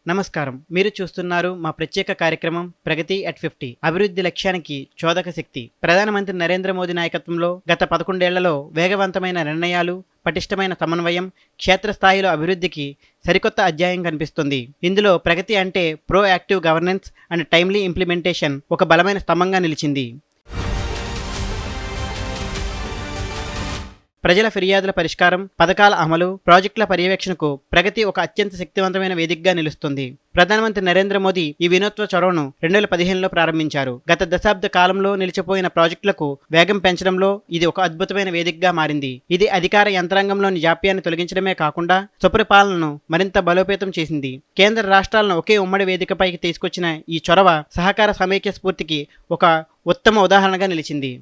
నమస్కారం. మీరు చూస్తున్నారు మా ప్రత్యేక కార్యక్రమం ప్రగతి అట్ 50. అభివృద్ధి లక్ష్యానికి చోదక శక్తి. ప్రధానమంత్రి నరేంద్ర మోదీ నాయకత్వంలో గత 11 ఏళ్లలో వేగవంతమైన నిర్ణయాలు, పటిష్టమైన సమన్వయం, క్షేత్రస్థాయిలో అభివృద్ధికి సరికొత్త అధ్యాయం కనిపిస్తుంది. ఇందులో ప్రగతి అంటే proactive governance and timely implementation ఒక బలమైన స్తంభంగా నిలిచింది. ప్రజల ఫిర్యాదుల పరిష్కారం, పథకాల అమలు, ప్రాజెక్టుల పర్యవేక్షణకు ప్రగతి ఒక అత్యంత శక్తివంతమైన వేదికగా నిలుస్తుంది. ప్రధానమంత్రి నరేంద్ర మోదీ ఈ వినూత్న చొరవను 2015లో ప్రారంభించారు. గత దశాబ్ద కాలంలో నిలిచిపోయిన ప్రాజెక్టులకు వేగం పెంచడంలో ఇది ఒక అద్భుతమైన వేదికగా మారింది. ఇది అధికార యంత్రాంగంలోని జాప్యాన్ని తొలగించడమే కాకుండా సుపరిపాలనను మరింత బలోపేతం చేసింది. కేంద్ర రాష్ట్రాలను ఒకే ఉమ్మడి వేదికపైకి తీసుకొచ్చిన ఈ చొరవ సహకార సమైక్య స్ఫూర్తికి ఒక ఉత్తమ ఉదాహరణగా నిలిచింది.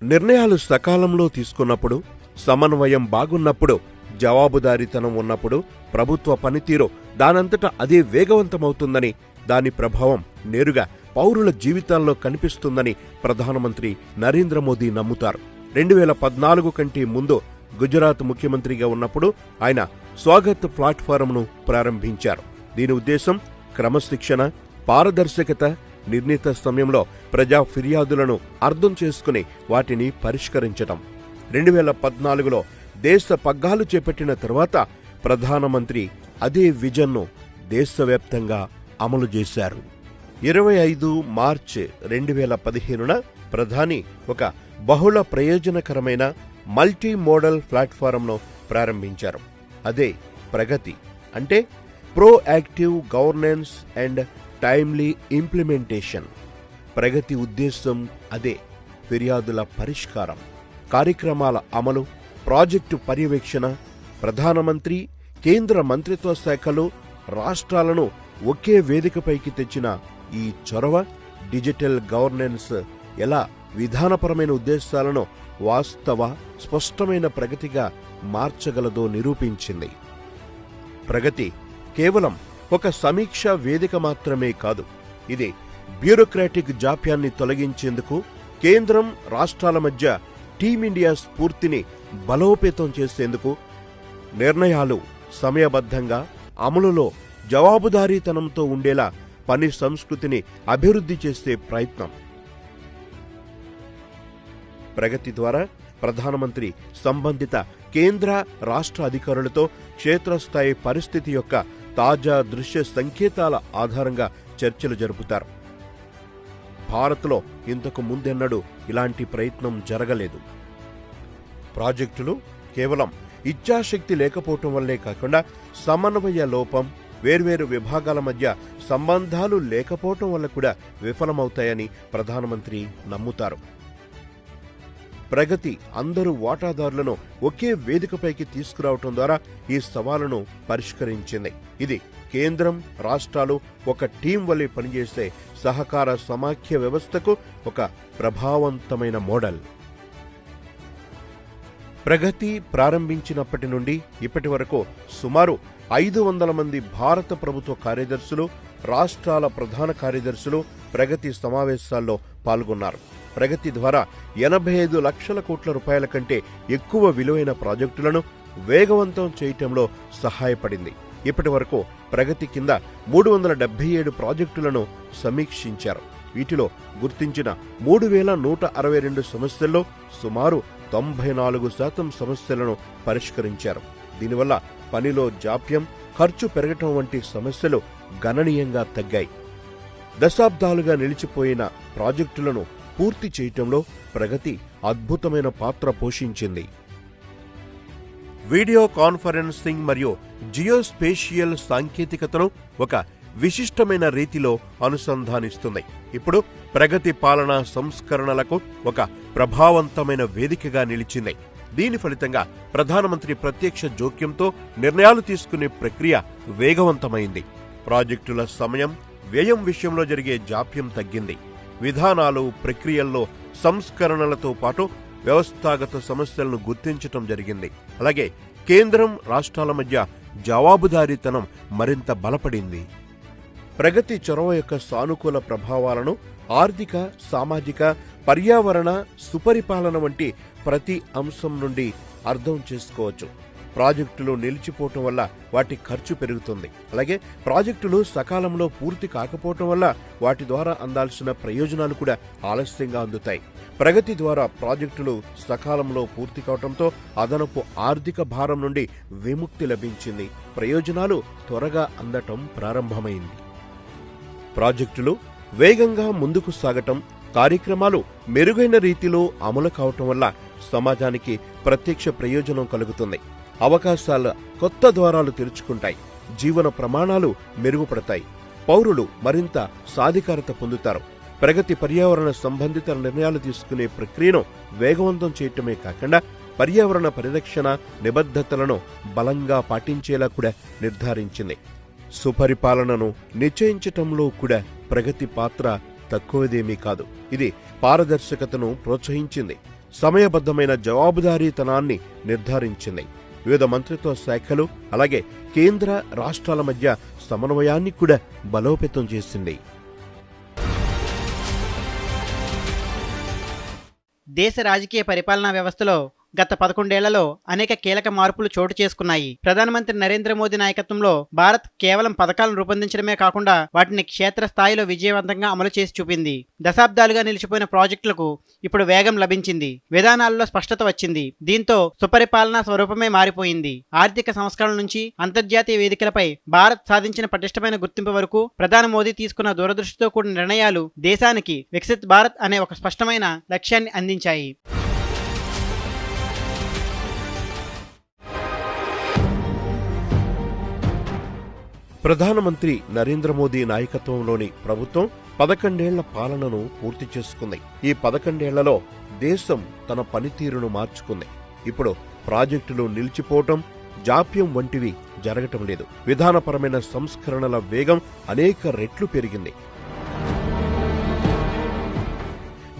నిర్ణయాలు సకాలంలో తీసుకున్నప్పుడు, సమన్వయం బాగున్నప్పుడు, జవాబుదారీతనం ఉన్నప్పుడు ప్రభుత్వ పనితీరు దానంతట అదే వేగవంతమవుతుందని, దాని ప్రభావం నేరుగా పౌరుల జీవితాల్లో కనిపిస్తుందని ప్రధానమంత్రి నరేంద్ర మోదీ నమ్ముతారు. 2014 కంటే ముందు గుజరాత్ ముఖ్యమంత్రిగా ఉన్నప్పుడు ఆయన స్వాగత్ ప్లాట్ఫారంను ప్రారంభించారు. దీని ఉద్దేశం క్రమశిక్షణ, పారదర్శకత, నిర్ణీత సమయంలో ప్రజా ఫిర్యాదులను అర్థం చేసుకుని వాటిని పరిష్కరించటం. 2014లో దేశ పగ్గాలు చేపట్టిన తరువాత ప్రధానమంత్రి అదే విజన్ను దేశవ్యాప్తంగా అమలు చేశారు. 25 మార్చి 2015న ప్రధాని ఒక బహుళ ప్రయోజనకరమైన మల్టీ మోడల్ ప్లాట్ఫారంను ప్రారంభించారు. అదే ప్రగతి అంటే proactive governance and timely implementation. Pragati ఉద్దేశం అదే. ఫిర్యాదుల పరిష్కారం, కార్యక్రమాల అమలు, ప్రాజెక్టు పర్యవేక్షణ, ప్రధానమంత్రి, కేంద్ర మంత్రిత్వ శాఖలు, రాష్ట్రాలను ఒకే వేదికపైకి తెచ్చిన ఈ చొరవ డిజిటల్ గవర్నెన్స్ ఎలా విధానపరమైన ఉద్దేశాలను వాస్తవ స్పష్టమైన ప్రగతిగా మార్చగలదో నిరూపించింది. ప్రగతి కేవలం ఒక సమీక్షా వేదిక మాత్రమే కాదు. ఇది బ్యూరోక్రాటిక్ జాప్యాన్ని తొలగించేందుకు, కేంద్రం రాష్ట్రాల మధ్య టీమిండియా స్ఫూర్తిని బలోపేతం చేసేందుకు, నిర్ణయాలు సమయబద్ధంగా అమలులో జవాబుదారీతనంతో ఉండేలా పని సంస్కృతిని అభివృద్ధి చేసే ప్రయత్నం. ప్రగతి ద్వారా ప్రధానమంత్రి సంబంధిత కేంద్ర రాష్ట్ర అధికారులతో క్షేత్రస్థాయి పరిస్థితి యొక్క తాజా దృశ్య సంకేతాల ఆధారంగా చర్చలు జరుపుతారు. భారత్లో ఇంతకు ముందెన్నడూ ఇలాంటి ప్రయత్నం జరగలేదు. ప్రాజెక్టులు కేవలం ఇచ్ఛాశక్తి లేకపోవటం వల్లే కాకుండా సమన్వయ లోపం, వేర్వేరు విభాగాల మధ్య సంబంధాలు లేకపోవటం వల్ల కూడా విఫలమవుతాయని ప్రధానమంత్రి నమ్ముతారు. ప్రగతి అందరూ వాటాదారులను ఒకే వేదికపైకి తీసుకురావటం ద్వారా ఈ సవాలును పరిష్కరించింది. ఇది కేంద్రం, రాష్ట్రాలు ఒక టీం వల్లే పనిచేసే సహకార సమాఖ్య వ్యవస్థకు ఒక ప్రభావవంతమైన మోడల్. ప్రగతి ప్రారంభించినప్పటి నుండి ఇప్పటి వరకు సుమారు 500 మంది భారత ప్రభుత్వ కార్యదర్శులు, రాష్ట్రాల ప్రధాన కార్యదర్శులు ప్రగతి సమావేశాల్లో పాల్గొన్నారు. ప్రగతి ద్వారా 85 లక్షల కోట్ల రూపాయల కంటే ఎక్కువ విలువైన ప్రాజెక్టులను వేగవంతం చేయటంలో సహాయపడింది. ఇప్పటి వరకు ప్రగతి కింద 377 ప్రాజెక్టులను సమీక్షించారు. వీటిలో గుర్తించిన 3162 సమస్యల్లో సుమారు 94% సమస్యలను పరిష్కరించారు. దీనివల్ల పనిలో జాప్యం, ఖర్చు పెరగటం వంటి సమస్యలు గణనీయంగా తగ్గాయి. దశాబ్దాలుగా నిలిచిపోయిన ప్రాజెక్టులను పూర్తి చేయటంలో ప్రగతి అద్భుతమైన పాత్ర పోషించింది. వీడియో కాన్ఫరెన్సింగ్ మరియు జియోస్పేషియల్ సాంకేతికతను ఒక విశిష్టమైన రీతిలో అనుసంధానిస్తుంది. ఇప్పుడు ప్రగతి పాలనా సంస్కరణలకు ఒక ప్రభావవంతమైన వేదికగా నిలిచింది. దీని ఫలితంగా ప్రధానమంత్రి ప్రత్యక్ష జోక్యంతో నిర్ణయాలు తీసుకునే ప్రక్రియ వేగవంతమైంది. ప్రాజెక్టుల సమయం, వ్యయం విషయంలో జరిగే జాప్యం తగ్గింది. విధానాలు, ప్రక్రియల్లో సంస్కరణలతో పాటు వ్యవస్థాగత సమస్యలను గుర్తించటం జరిగింది. అలాగే కేంద్రం, రాష్ట్రాల మధ్య జవాబుదారీతనం మరింత బలపడింది. ప్రగతి చొరవ యొక్క సానుకూల ప్రభావాలను ఆర్థిక, సామాజిక, పర్యావరణ, సుపరిపాలన వంటి ప్రతి అంశం నుండి అర్థం చేసుకోవచ్చు. ప్రాజెక్టులు నిలిచిపోవటం వల్ల వాటి ఖర్చు పెరుగుతుంది. అలాగే ప్రాజెక్టులు సకాలంలో పూర్తి కాకపోవటం వల్ల వాటి ద్వారా అందాల్సిన ప్రయోజనాలు కూడా ఆలస్యంగా అందుతాయి. ప్రగతి ద్వారా ప్రాజెక్టులు సకాలంలో పూర్తి కావడంతో అదనపు ఆర్థిక భారం నుండి విముక్తి లభించింది. ప్రయోజనాలు త్వరగా అందటం ప్రారంభమైంది. ప్రాజెక్టులు వేగంగా ముందుకు సాగటం, కార్యక్రమాలు మెరుగైన రీతిలో అమలు కావటం వల్ల సమాజానికి ప్రత్యక్ష ప్రయోజనం కలుగుతుంది. అవకాశాల కొత్త ద్వారాలు తెరుచుకుంటాయి. జీవన ప్రమాణాలు మెరుగుపడతాయి. పౌరులు మరింత సాధికారత పొందుతారు. ప్రగతి పర్యావరణ సంబంధిత నిర్ణయాలు తీసుకునే ప్రక్రియను వేగవంతం చేయటమే కాకుండా పర్యావరణ పరిరక్షణ నిబద్ధతలను బలంగా పాటించేలా కూడా నిర్ధారించింది. సుపరిపాలనను నిశ్చయించటంలో కూడా ప్రగతి పాత్ర తక్కువదేమీ కాదు. ఇది పారదర్శకతను ప్రోత్సహించింది. సమయబద్ధమైన జవాబుదారీతనాన్ని నిర్ధారించింది. వివిధ మంత్రిత్వ శాఖలు అలాగే కేంద్ర రాష్ట్రాల మధ్య సమన్వయాన్ని కూడా బలోపేతం చేసింది. దేశ రాజకీయ పరిపాలనా వ్యవస్థలో గత 11 ఏళ్లలో అనేక కీలక మార్పులు చోటు చేసుకున్నాయి. ప్రధానమంత్రి నరేంద్ర మోదీ నాయకత్వంలో భారత్ కేవలం పథకాలను రూపొందించడమే కాకుండా వాటిని క్షేత్రస్థాయిలో విజయవంతంగా అమలు చేసి చూపింది. దశాబ్దాలుగా నిలిచిపోయిన ప్రాజెక్టులకు ఇప్పుడు వేగం లభించింది. విధానాల్లో స్పష్టత వచ్చింది. దీంతో సుపరిపాలనా స్వరూపమే మారిపోయింది. ఆర్థిక సంస్కరణల నుంచి అంతర్జాతీయ వేదికలపై భారత్ సాధించిన పటిష్టమైన గుర్తింపు వరకు ప్రధాని మోదీ తీసుకున్న దూరదృష్టితో కూడిన నిర్ణయాలు దేశానికి వికసిత్ భారత్ అనే ఒక స్పష్టమైన లక్ష్యాన్ని అందించాయి. ప్రధానమంత్రి నరేంద్ర మోదీ నాయకత్వంలోని ప్రభుత్వం 11 ఏళ్ల పాలనను పూర్తి చేసుకుంది. ఈ 11 ఏళ్లలో దేశం తన పనితీరును మార్చుకుంది. ఇప్పుడు ప్రాజెక్టులు నిలిచిపోవటం, జాప్యం వంటివి జరగటం లేదు. విధానపరమైన సంస్కరణల వేగం అనేక రెట్లు పెరిగింది.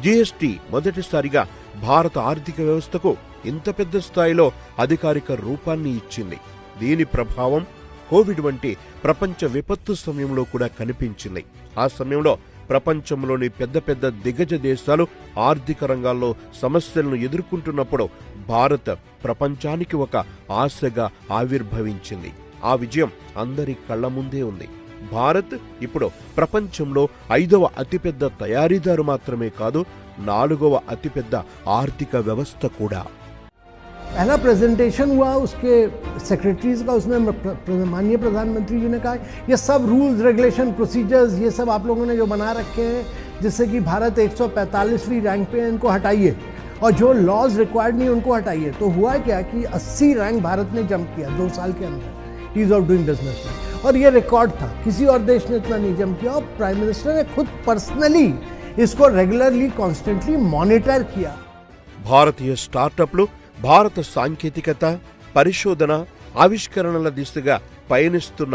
జీఎస్టీ మొదటిసారిగా భారత ఆర్థిక వ్యవస్థకు ఇంత పెద్ద స్థాయిలో అధికారిక రూపాన్ని ఇచ్చింది. దీని ప్రభావం కోవిడ్ వంటి ప్రపంచ విపత్తు సమయంలో కూడా కనిపించింది. ఆ సమయంలో ప్రపంచంలోని పెద్ద పెద్ద దిగ్గజ దేశాలు ఆర్థిక రంగాల్లో సమస్యలను ఎదుర్కొంటున్నప్పుడు భారత్ ప్రపంచానికి ఒక ఆశగా ఆవిర్భవించింది. ఆ విజయం అందరి కళ్ల ముందే ఉంది. భారత్ ఇప్పుడు ప్రపంచంలో 5వ అతిపెద్ద తయారీదారు మాత్రమే కాదు, 4వ అతిపెద్ద ఆర్థిక వ్యవస్థ కూడా. पहला प्रेजेंटेशन हुआ उसके सेक्रेटरीज का, उसमें माननीय प्रधानमंत्री जी ने कहा ये सब रूल्स रेगुलेशन प्रोसीजर्स ये सब आप लोगों ने जो बना रखे हैं जिससे कि भारत 145वीं रैंक पे है, इनको हटाइए और जो लॉज रिक्वायर्ड नहीं उनको हटाइए। तो हुआ क्या कि 80 रैंक भारत ने जंप किया 2 साल के अंदर ईज ऑफ डूइंग बिजनेस में, और ये रिकॉर्ड था। किसी और देश ने इतना नहीं जंप किया, और प्राइम मिनिस्टर ने खुद पर्सनली इसको रेगुलरली कॉन्स्टेंटली मॉनिटर किया। భారతీయ స్టార్టప్లు భారత సాంకేతికత, పరిశోధన, ఆవిష్కరణల దిశగా పయనిస్తున్న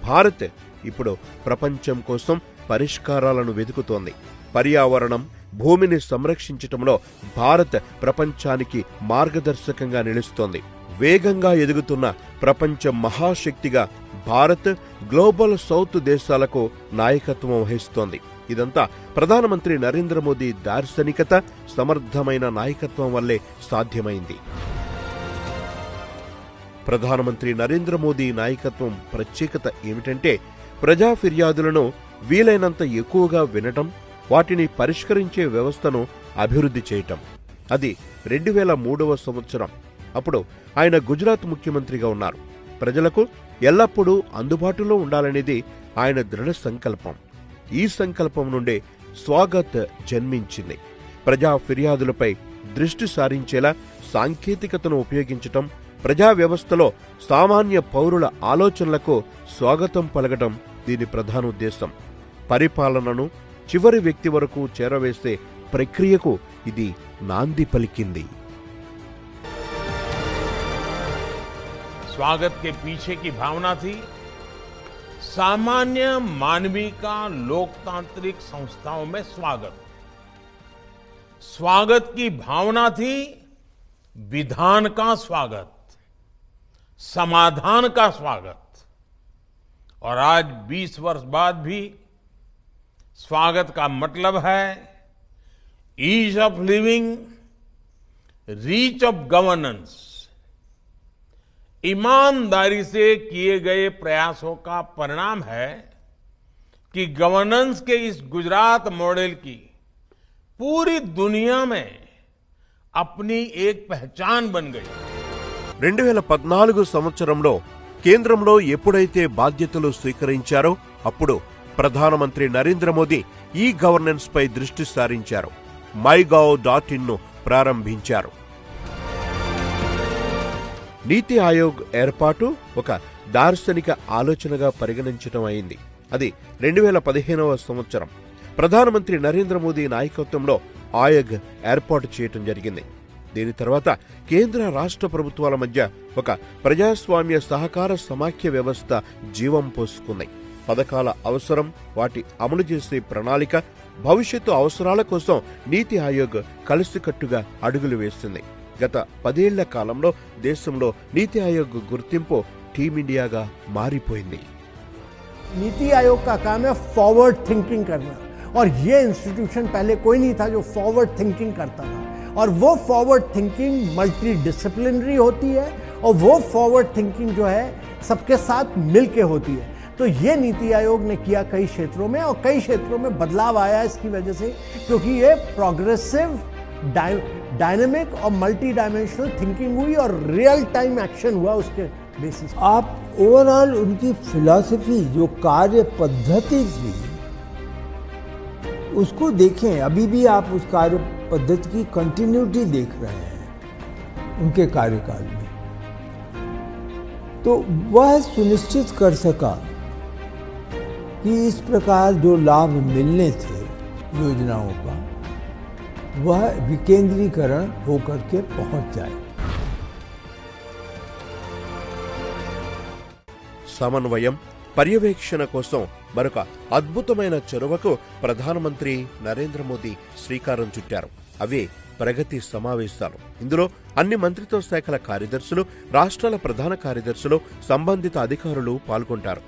భారత్ ఇప్పుడు ప్రపంచం కోసం పరిష్కారాలను వెతుకుతోంది. పర్యావరణం, భూమిని సంరక్షించటంలో భారత్ ప్రపంచానికి మార్గదర్శకంగా నిలుస్తోంది. వేగంగా ఎదుగుతున్న ప్రపంచ మహాశక్తిగా భారత్ గ్లోబల్ సౌత్ దేశాలకు నాయకత్వం వహిస్తోంది. ఇదంతా ప్రధానమంత్రి నరేంద్ర మోదీ దార్శనికత, సమర్థమైన నాయకత్వం వల్లే సాధ్యమైంది. ప్రధానమంత్రి నరేంద్ర మోదీ నాయకత్వం ప్రత్యేకత ఏమిటంటే ప్రజా ఫిర్యాదులను వీలైనంత ఎక్కువగా వినటం, వాటిని పరిష్కరించే వ్యవస్థను అభివృద్ధి చేయటం. అది 2003వ సంవత్సరం. అప్పుడు ఆయన గుజరాత్ ముఖ్యమంత్రిగా ఉన్నారు. ప్రజలకు ఎల్లప్పుడూ అందుబాటులో ఉండాలనేది ఆయన దృఢ సంకల్పం. ఈ సంకల్పం నుండే స్వాగత్ జన్మించింది. ప్రజా ఫిర్యాదులపై దృష్టి సారించేలా సాంకేతికతను ఉపయోగించటం, ప్రజా వ్యవస్థలో సామాన్య పౌరుల ఆలోచనలకు స్వాగతం పలకటం దీని ప్రధానోద్దేశం. పరిపాలనను చివరి వ్యక్తి వరకు చేరవేసే ప్రక్రియకు ఇది నాంది పలికింది. स्वागत के पीछे की भावना थी सामान्य मानवी का लोकतांत्रिक संस्थाओं में स्वागत। स्वागत की भावना थी विधान का स्वागत, समाधान का स्वागत। और आज 20 वर्ष बाद भी स्वागत का मतलब है ease of living, reach of governance, ईमानदारी से किए गए प्रयासों का परिणाम है कि गवर्नेंस के इस गुजरात मॉडल की पूरी दुनिया में अपनी एक पहचान बन गई। 2014 సంవత్సరంలో కేంద్రంలో ఎప్పుడైతే బాధ్యతలు స్వీకరించారో అప్పుడు ప్రధానమంత్రి నరేంద్ర మోదీ ఈ గవర్నెన్స్ పై దృష్టి సారించారు. mygov.in ను ప్రారంభించారు. నీతి ఆయోగ్ ఏర్పాటు ఒక దార్శనిక ఆలోచనగా పరిగణించడం అయింది. అది 2015వ సంవత్సరం ప్రధానమంత్రి నరేంద్ర మోదీ నాయకత్వంలో ఆయోగ్ ఏర్పాటు చేయటం జరిగింది. దీని తర్వాత కేంద్ర రాష్ట్ర ప్రభుత్వాల మధ్య ఒక ప్రజాస్వామ్య సహకార సమాఖ్య వ్యవస్థ జీవం పోసుకున్నాయి. పథకాల అవసరం, వాటి అమలు చేసే ప్రణాళిక, భవిష్యత్తు అవసరాల కోసం నీతి ఆయోగ్ కలిసికట్టుగా అడుగులు వేస్తుంది. గత 10 ఏళ్ల కాలంలో దేశంలో నీతి ఆయోగ్ గుర్తింపు టీమిండియాగా మారిపోయింది. नीति आयोग का काम है फॉरवर्ड थिंकिंग करना, और ये इंस्टीट्यूशन पहले कोई नहीं था जो फॉरवर्ड थिंकिंग करता था, और वो फॉरवर्ड थिंकिंग मल्टी डिसिप्लिनरी होती है, और वो फॉरवर्ड थिंकिंग जो है सबके साथ मिलके होती है. तो ये नीति आयोग ने किया कई क्षेत्रों में, और कई क्षेत्रों में बदलाव आया इसकी वजह से, क्योंकि ये प्रोग्रेसिव डायनेमिक और मल्टी डायमेंशनल थिंकिंग हुई और रियल टाइम एक्शन हुआ उसके बेसिस. आप ओवरऑल उनकी फिलॉसफी, जो कार्य पद्धति थी, उसको देखें. अभी भी आप उस कार्य पद्धति की कंटिन्यूटी देख रहे हैं उनके कार्यकाल में. तो वह सुनिश्चित कर सका कि इस प्रकार जो लाभ मिलने थे योजनाओं का, वह विकेंद्रीकरण होकर के पहुंच जाए. సమన్వయం, పర్యవేక్షణ కోసం మరొక అద్భుతమైన చొరవకు ప్రధానమంత్రి నరేంద్ర మోదీ శ్రీకారం చుట్టారు. అవే ప్రగతి సమావేశాలు. ఇందులో అన్ని మంత్రిత్వ శాఖల కార్యదర్శులు, రాష్ట్రాల ప్రధాన కార్యదర్శులు, సంబంధిత అధికారులు పాల్గొంటారు.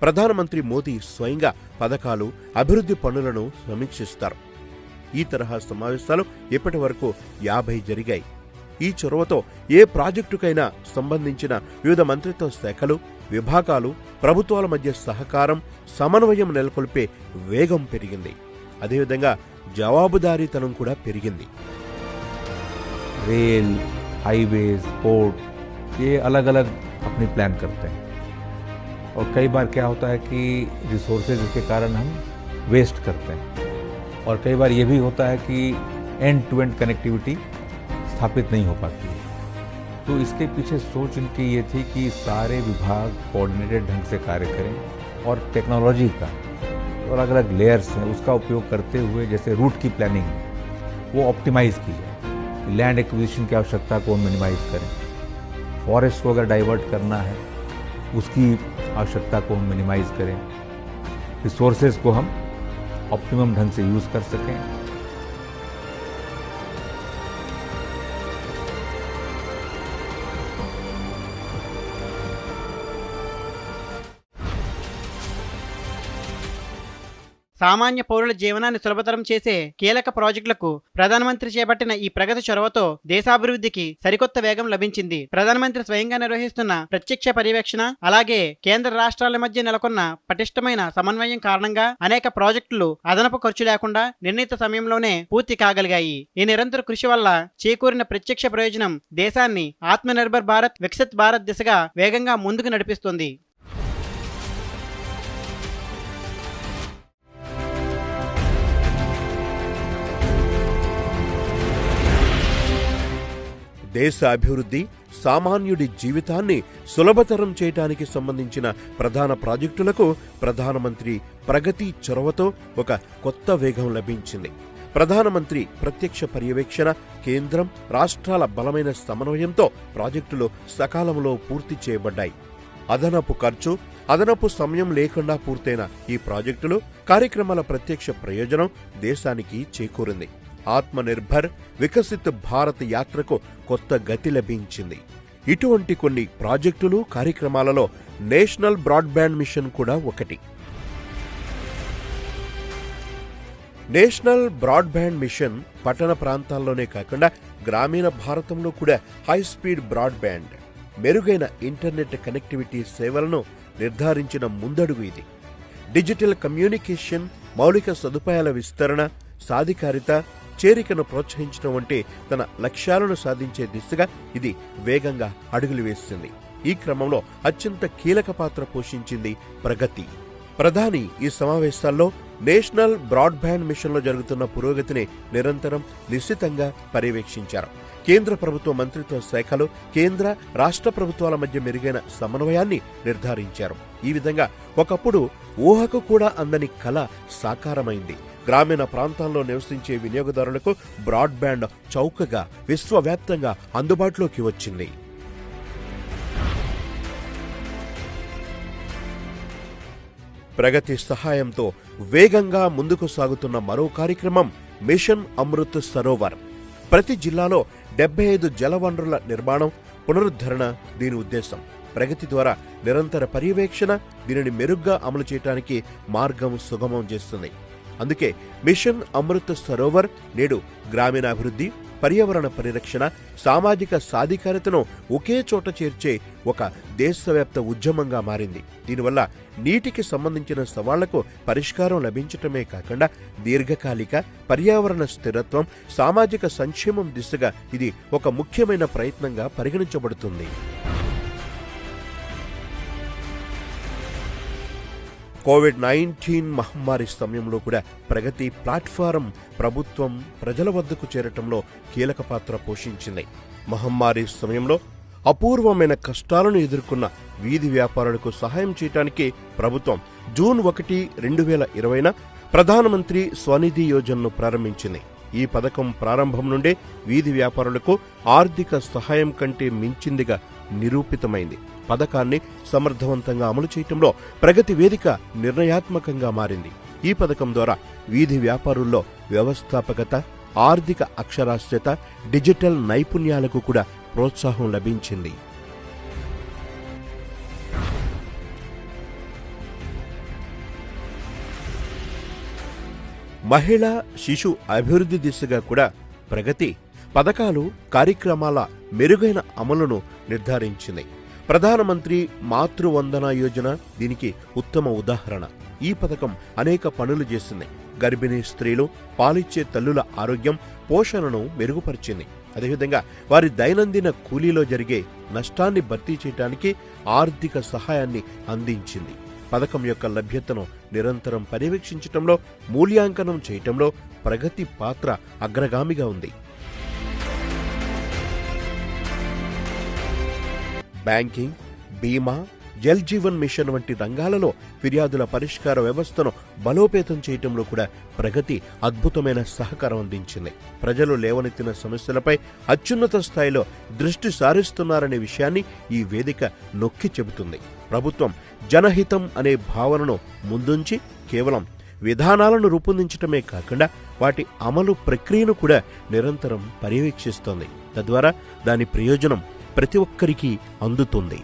ప్రధానమంత్రి మోదీ స్వయంగా పథకాలు, అభివృద్ధి పనులను సమీక్షిస్తారు. ఈ తరహా సమావేశాలు ఇప్పటి వరకు 50 జరిగాయి. ఈ చొరవతో ఏ ప్రాజెక్టుకైనా సంబంధించిన వివిధ మంత్రిత్వ శాఖలు, విభాగాలు, ప్రభుత్వాల మధ్య సహకారం, సమన్వయం నెలకొల్పే వేగం పెరిగింది. అదేవిధంగా జవాబుదారీతనం కూడా పెరిగింది. रेल, हाईवेज, पोर्ट, ये अलग अलग अपनी प्लान करते हैं, और कई बार क्या होता है कि रिसोर्सेज के कारण हम वेस्ट करते हैं, और कई बार ये भी होता है कि एंड टू एंड कनेक्टिविटी स्थापित नहीं हो पाती है. तो इसके पीछे सोच इनकी ये थी कि सारे विभाग कोऑर्डिनेटेड ढंग से कार्य करें, और टेक्नोलॉजी का और अलग अलग लेयर्स हैं उसका उपयोग करते हुए, जैसे रूट की प्लानिंग वो ऑप्टिमाइज़ की जाए, लैंड एक्विजिशन की आवश्यकता को मिनिमाइज़ करें, फॉरेस्ट को अगर डाइवर्ट करना है उसकी आवश्यकता को हम मिनिमाइज़ करें, रिसोर्सेज को हम ऑप्टिमम ढंग से यूज़ कर सकें. సామాన్య పౌరుల జీవనాన్ని సులభతరం చేసే కీలక ప్రాజెక్టులకు ప్రధానమంత్రి చేపట్టిన ఈ ప్రగతి చొరవతో దేశాభివృద్ధికి సరికొత్త వేగం లభించింది. ప్రధానమంత్రి స్వయంగా నిర్వహిస్తున్న ప్రత్యక్ష పర్యవేక్షణ, అలాగే కేంద్ర రాష్ట్రాల మధ్య నెలకొన్న పటిష్టమైన సమన్వయం కారణంగా అనేక ప్రాజెక్టులు అదనపు ఖర్చు లేకుండా నిర్ణీత సమయంలోనే పూర్తి కాగలిగాయి. ఈ నిరంతర కృషి వల్ల చేకూరిన ప్రత్యక్ష ప్రయోజనం దేశాన్ని ఆత్మనిర్భర్ భారత్, వికసిత్ భారత్ దిశగా వేగంగా ముందుకు నడిపిస్తుంది. దేశ అభివృద్ధి, సామాన్యుడి జీవితాన్ని సులభతరం చేయడానికి సంబంధించిన ప్రధాన ప్రాజెక్టులకు ప్రధానమంత్రి ప్రగతి చొరవతో ఒక కొత్త వేగం లభించింది. ప్రధానమంత్రి ప్రత్యక్ష పర్యవేక్షణ, కేంద్రం, రాష్ట్రాల బలమైన సమన్వయంతో ప్రాజెక్టులు సకాలంలో పూర్తి చేయబడ్డాయి. అదనపు ఖర్చు, అదనపు సమయం లేకుండా పూర్తయిన ఈ ప్రాజెక్టులు, కార్యక్రమాల ప్రత్యక్ష ప్రయోజనం దేశానికి చేకూరింది. ఆత్మనిర్భర్, వికసిత్ భారత్ యాత్రకు కొత్త గతి లభించింది. ఇటువంటి కొన్ని ప్రాజెక్టులు, కార్యక్రమాలలో నేషనల్ బ్రాడ్బ్యాండ్ మిషన్ కూడా ఒకటి. నేషనల్ బ్రాడ్బ్యాండ్ మిషన్ పట్టణ ప్రాంతాల్లోనే కాకుండా గ్రామీణ భారతంలో కూడా హై స్పీడ్ బ్రాడ్బ్యాండ్, మెరుగైన ఇంటర్నెట్ కనెక్టివిటీ సేవలను నిర్ధారించిన ముందడుగు ఇది. డిజిటల్ కమ్యూనికేషన్, మౌలిక సదుపాయాల విస్తరణ, సాధికారిత, చేరికను ప్రోత్సహించడం వంటి తన లక్ష్యాలను సాధించే దిశగా ఇది వేగంగా అడుగులు వేసింది. ఈ క్రమంలో అత్యంత కీలక పాత్ర పోషించింది ప్రగతి. ప్రధాని ఈ సమావేశాల్లో నేషనల్ బ్రాడ్బ్యాండ్ మిషన్లో జరుగుతున్న పురోగతిని నిరంతరం నిశ్చితంగా పర్యవేక్షించారు. కేంద్ర ప్రభుత్వ మంత్రిత్వ శాఖలు, కేంద్ర రాష్ట్ర ప్రభుత్వాల మధ్య మెరుగైన సమన్వయాన్ని నిర్ధారించారు. ఈ విధంగా ఒకప్పుడు ఊహకు కూడా అందని కల సాకారమైంది. గ్రామీణ ప్రాంతాల్లో నివసించే వినియోగదారులకు బ్రాడ్బ్యాండ్ చౌకగా విశ్వవ్యాప్తంగా అందుబాటులోకి వచ్చింది. ప్రగతి సహాయంతో వేగంగా ముందుకు సాగుతున్న మరో కార్యక్రమం మిషన్ అమృత్ సరోవర్. ప్రతి జిల్లాలో 75 జలవనరుల నిర్మాణం, పునరుద్ధరణ దీని ఉద్దేశం. ప్రగతి ద్వారా నిరంతర పర్యవేక్షణ దీనిని మెరుగ్గా అమలు చేయడానికి మార్గం సుగమం చేస్తుంది. అందుకే మిషన్ అమృత్ సరోవర్ నేడు గ్రామీణాభివృద్ధి, పర్యావరణ పరిరక్షణ, సామాజిక సాధికారతను ఒకే చోట చేర్చే ఒక దేశవ్యాప్త ఉద్యమంగా మారింది. దీనివల్ల నీటికి సంబంధించిన సవాళ్లకు పరిష్కారం లభించటమే కాకుండా దీర్ఘకాలిక పర్యావరణ స్థిరత్వం, సామాజిక సంక్షేమం దిశగా ఇది ఒక ముఖ్యమైన ప్రయత్నంగా పరిగణించబడుతుంది. కోవిడ్-19 మహమ్మారి సమయంలో కూడా ప్రగతి ప్లాట్ఫారం ప్రభుత్వం ప్రజల వద్దకు చేరటంలో కీలక పాత్ర పోషించింది. మహమ్మారి సమయంలో అపూర్వమైన కష్టాలను ఎదుర్కొన్న వీధి వ్యాపారులకు సహాయం చేయడానికి ప్రభుత్వం జూన్ 1, 2020న ప్రధానమంత్రి స్వనిధి యోజనను ప్రారంభించింది. ఈ పథకం ప్రారంభం నుండే వీధి వ్యాపారులకు ఆర్థిక సహాయం కంటే మించిందిగా నిరూపితమైంది. పథకాన్ని సమర్థవంతంగా అమలు చేయటంలో ప్రగతి వేదిక నిర్ణయాత్మకంగా మారింది. ఈ పథకం ద్వారా వీధి వ్యాపారుల్లో వ్యవస్థాపకత, ఆర్థిక అక్షరాస్యత, డిజిటల్ నైపుణ్యాలకు కూడా ప్రోత్సాహం లభించింది. మహిళా శిశు అభివృద్ధి దిశగా కూడా ప్రగతి పథకాలు, కార్యక్రమాల మెరుగైన అమలును నిర్ధారించింది. ప్రధానమంత్రి మాతృవందన యోజన దీనికి ఉత్తమ ఉదాహరణ. ఈ పథకం అనేక పనులు చేసింది. గర్భిణీ స్త్రీలు, పాలిచ్చే తల్లుల ఆరోగ్యం, పోషణను మెరుగుపరిచింది. అదేవిధంగా వారి దైనందిన కూలీలో జరిగే నష్టాన్ని భర్తీ చేయడానికి ఆర్థిక సహాయాన్ని అందించింది. పథకం యొక్క లభ్యతను నిరంతరం పర్యవేక్షించటంలో, మూల్యాంకనం చేయటంలో ప్రగతి పాత్ర అగ్రగామిగా ఉంది. బ్యాంకింగ్, బీమా, జల్ జీవన్ మిషన్ వంటి రంగాలలో ఫిర్యాదుల పరిష్కార వ్యవస్థను బలోపేతం చేయటంలో కూడా ప్రగతి అద్భుతమైన సహకారం అందించింది. ప్రజలు లేవనెత్తిన సమస్యలపై అత్యున్నత స్థాయిలో దృష్టి సారిస్తున్నారనే విషయాన్ని ఈ వేదిక నొక్కి చెబుతుంది. ప్రభుత్వం జనహితం అనే భావనను ముందుంచి కేవలం విధానాలను రూపొందించటమే కాకుండా వాటి అమలు ప్రక్రియను కూడా నిరంతరం పర్యవేక్షిస్తోంది. తద్వారా దాని ప్రయోజనం ప్రతి ఒక్కరికి అందుతుంది.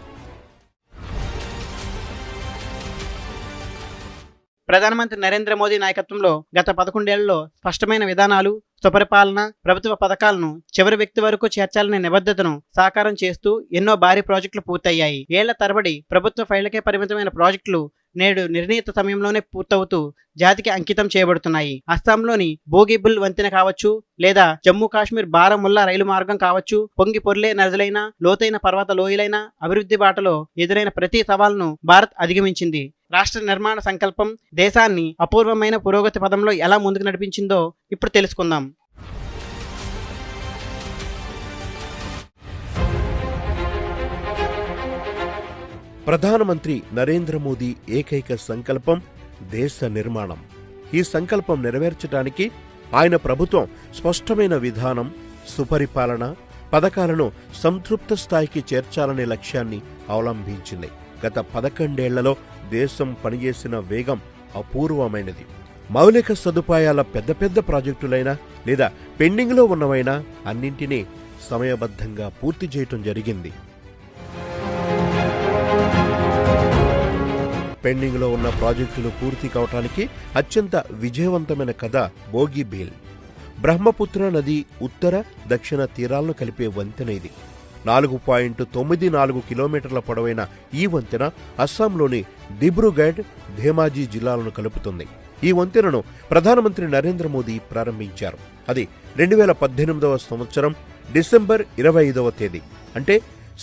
ప్రధానమంత్రి నరేంద్ర మోదీ నాయకత్వంలో గత 11 ఏళ్లలో స్పష్టమైన విధానాలు, సుపరిపాలన, ప్రభుత్వ పథకాలను చివరి వ్యక్తి వరకు చేర్చాలనే నిబద్ధతను సాకారం చేస్తూ ఎన్నో భారీ ప్రాజెక్టులు పూర్తయ్యాయి. ఏళ్ల తరబడి ప్రభుత్వ ఫైళ్లకే పరిమితమైన ప్రాజెక్టులు నేడు నిర్ణీత సమయంలోనే పూర్తవుతూ జాతికి అంకితం చేయబడుతున్నాయి. అస్సాంలోని బోగిబుల్ వంతెన కావచ్చు, లేదా జమ్మూ కాశ్మీర్ బారాముల్లా రైలు మార్గం కావచ్చు, పొంగి పొర్లే నదులైన, లోతైన పర్వత లోయలైన అభివృద్ధి బాటలో ఎదురైన ప్రతి సవాల్ను భారత్ అధిగమించింది. రాష్ట్ర నిర్మాణ సంకల్పం దేశాన్ని అపూర్వమైన పురోగతి పదంలో ఎలా ముందుకు నడిపించిందో ఇప్పుడు తెలుసుకుందాం. ప్రధానమంత్రి నరేంద్ర మోదీ ఏకైక సంకల్పం దేశ నిర్మాణం. ఈ సంకల్పం నెరవేర్చడానికి ఆయన ప్రభుత్వం స్పష్టమైన విధానం, సుపరిపాలన, పథకాలను సంతృప్త స్థాయికి చేర్చాలనే లక్ష్యాన్ని అవలంబించింది. గత 11 ఏళ్లలో దేశం పనిచేసిన వేగం అపూర్వమైనది. మౌలిక సదుపాయాల పెద్ద పెద్ద ప్రాజెక్టులైనా లేదా పెండింగ్లో ఉన్నవైనా అన్నింటినీ సమయబద్ధంగా పూర్తి చేయటం జరిగింది. పెండింగ్లో ఉన్న ప్రాజెక్టులు పూర్తి కావటానికి అత్యంత విజయవంతమైన కథ బోగిబీల్. బ్రహ్మపుత్ర నది ఉత్తర, దక్షిణ తీరాలను కలిపే వంతెన ఇది. 4.94 కిలోమీటర్ల పొడవైన ఈ వంతెన అస్సాంలోని దిబ్రూగఢ్, ధేమాజీ జిల్లాలను కలుపుతుంది. ఈ వంతెనను ప్రధానమంత్రి నరేంద్ర మోదీ ప్రారంభించారు. అది 2018వ సంవత్సరం డిసెంబర్ 25వ తేదీ, అంటే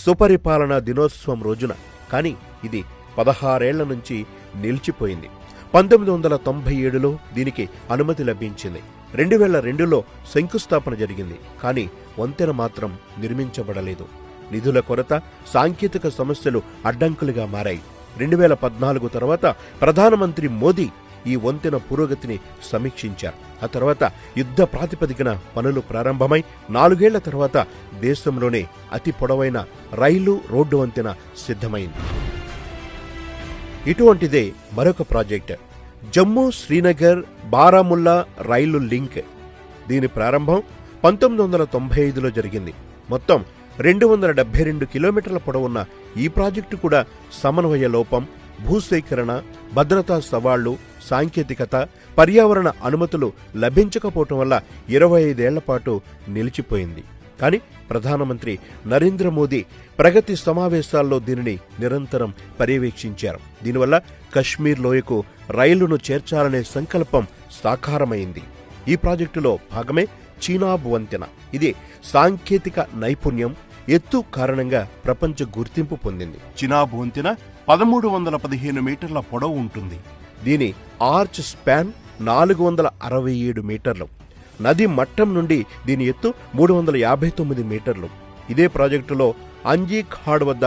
సుపరిపాలనా దినోత్సవం రోజున. కానీ ఇది 16 ఏళ్ల నుంచి నిలిచిపోయింది. 1997లో దీనికి అనుమతి లభించింది. 2002లో శంకుస్థాపన జరిగింది. కానీ వంతెన మాత్రం నిర్మించబడలేదు. నిధుల కొరత, సాంకేతిక సమస్యలు అడ్డంకులుగా మారాయి. 2014 తర్వాత ప్రధానమంత్రి మోదీ ఈ వంతెన పురోగతిని సమీక్షించారు. ఆ తర్వాత యుద్ధ ప్రాతిపదికన పనులు ప్రారంభమై 4 ఏళ్ల తర్వాత దేశంలోనే అతి పొడవైన రైలు రోడ్డు వంతెన సిద్ధమైంది. ఇటువంటిదే మరొక ప్రాజెక్ట్, జమ్మూ శ్రీనగర్ బారాముల్లా రైలు లింక్. దీని ప్రారంభం 1995లో జరిగింది. మొత్తం 272 కిలోమీటర్ల పొడవున్న ఈ ప్రాజెక్టు కూడా సమన్వయ లోపం, భూసేకరణ, భద్రతా సవాళ్లు, సాంకేతికత, పర్యావరణ అనుమతులు లభించకపోవటం వల్ల 25 ఏళ్ల పాటు నిలిచిపోయింది. కానీ ప్రధానమంత్రి నరేంద్ర మోదీ ప్రగతి సమావేశాల్లో దీనిని నిరంతరం పర్యవేక్షించారు. దీనివల్ల కశ్మీర్ లోయకు రైలును చేర్చాలనే సంకల్పం సాకారమైంది. ఈ ప్రాజెక్టులో భాగమే చీనాబ్ వంతెన. ఇది సాంకేతిక నైపుణ్యం, ఎత్తు కారణంగా ప్రపంచ గుర్తింపు పొందింది. చీనాబ్ వంతెన 1315 మీటర్ల పొడవు ఉంటుంది. దీని ఆర్చ్ స్పాన్ 467 మీటర్లు. నది మట్టం నుండి దీని ఎత్తు 359 మీటర్లు. ఇదే ప్రాజెక్టులో అంజీఖాడ్ వద్ద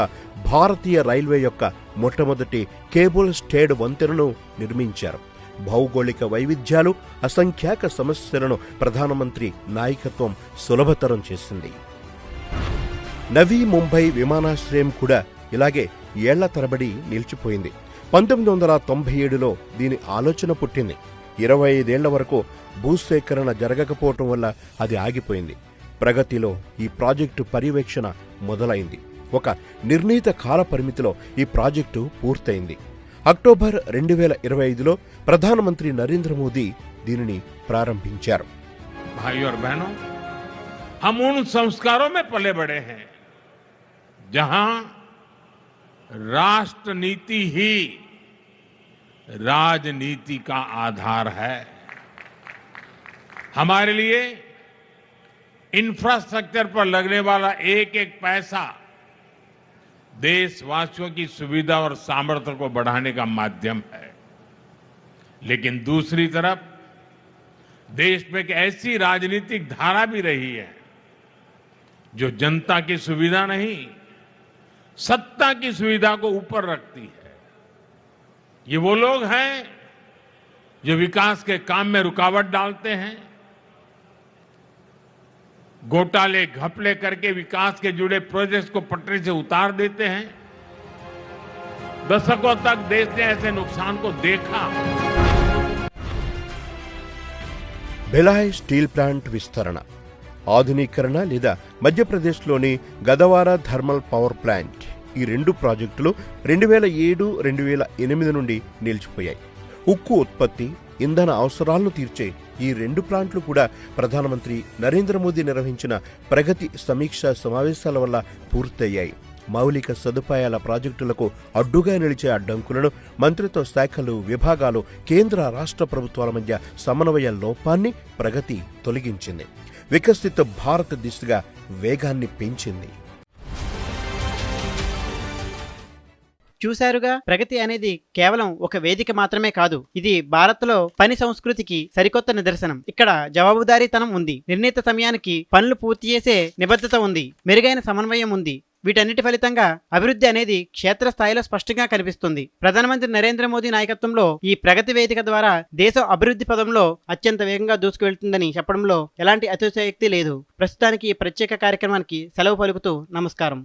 భారతీయ రైల్వే యొక్క మొట్టమొదటి కేబుల్ స్టేడ్ వంతెనను నిర్మించారు. భౌగోళిక వైవిధ్యాలు, అసంఖ్యాక సమస్యలను ప్రధానమంత్రి నాయకత్వం సులభతరం చేసింది. నవీ ముంబై విమానాశ్రయం కూడా ఇలాగే ఏళ్ల తరబడి నిలిచిపోయింది. 1997లో దీని ఆలోచన పుట్టింది. 25 ఏళ్ల వరకు భూసేకరణ జరగకపోవటం వల్ల అది ఆగిపోయింది. ప్రగతిలో ఈ ప్రాజెక్టు పర్యవేక్షణ మొదలైంది. ఒక నిర్ణీత కాల పరిమితిలో ఈ ప్రాజెక్టు పూర్తయింది. అక్టోబర్ 2025లో ప్రధానమంత్రి నరేంద్ర మోదీ దీనిని ప్రారంభించారు. भाइयों और बहनों, हम उन संस्कारों में पले बड़े हैं जहां राष्ट्र नीति ही राजनीति का आधार है. हमारे लिए इंफ्रास्ट्रक्चर पर लगने वाला एक एक पैसा देशवासियों की सुविधा और सामर्थ्य को बढ़ाने का माध्यम है. लेकिन दूसरी तरफ देश में एक ऐसी राजनीतिक धारा भी रही है जो जनता की सुविधा नहीं, सत्ता की सुविधा को ऊपर रखती है. ये वो लोग हैं जो विकास के काम में रुकावट डालते हैं, घोटाले घपले करके विकास के जुड़े प्रोजेक्ट्स को पटरी से उतार देते हैं. दशकों तक देश ने ऐसे नुकसान को देखा. భిలాయ్ స్టీల్ ప్లాంట్ విస్తరణ, ఆధునీకరణ లేదా మధ్యప్రదేశ్లోని గదవారా థర్మల్ పవర్ ప్లాంట్, ఈ 2 ప్రాజెక్టులు 2007-2008 నుండి నిలిచిపోయాయి. ఉక్కు ఉత్పత్తి, ఇంధన అవసరాలను తీర్చే ఈ 2 ప్లాంట్లు కూడా ప్రధానమంత్రి నరేంద్ర మోదీ నిర్వహించిన ప్రగతి సమీక్షా సమావేశాల వల్ల పూర్తయ్యాయి. మౌలిక సదుపాయాల ప్రాజెక్టులకు అడ్డుగా నిలిచే అడ్డంకులను మంత్రిత్వ శాఖలు, విభాగాలు, కేంద్ర రాష్ట్ర ప్రభుత్వాల మధ్య సమన్వయ లోపాన్ని ప్రగతి తొలగించింది. వికసిత భారత్ దిశగా వేగాన్ని పెంచింది. చూశారుగా, ప్రగతి అనేది కేవలం ఒక వేదిక మాత్రమే కాదు, ఇది భారత్లో పని సంస్కృతికి సరికొత్త నిదర్శనం. ఇక్కడ జవాబుదారీతనం ఉంది, నిర్ణీత సమయానికి పనులు పూర్తి చేసే నిబద్ధత ఉంది, మెరుగైన సమన్వయం ఉంది. వీటన్నిటి ఫలితంగా అభివృద్ధి అనేది క్షేత్రస్థాయిలో స్పష్టంగా కనిపిస్తుంది. ప్రధానమంత్రి నరేంద్ర మోదీ నాయకత్వంలో ఈ ప్రగతి వేదిక ద్వారా దేశం అభివృద్ధి పదంలో అత్యంత వేగంగా దూసుకువెళ్తుందని చెప్పడంలో ఎలాంటి అతిశయోక్తి లేదు. ప్రస్తుతానికి ఈ ప్రత్యేక కార్యక్రమానికి సెలవు పలుకుతూ నమస్కారం.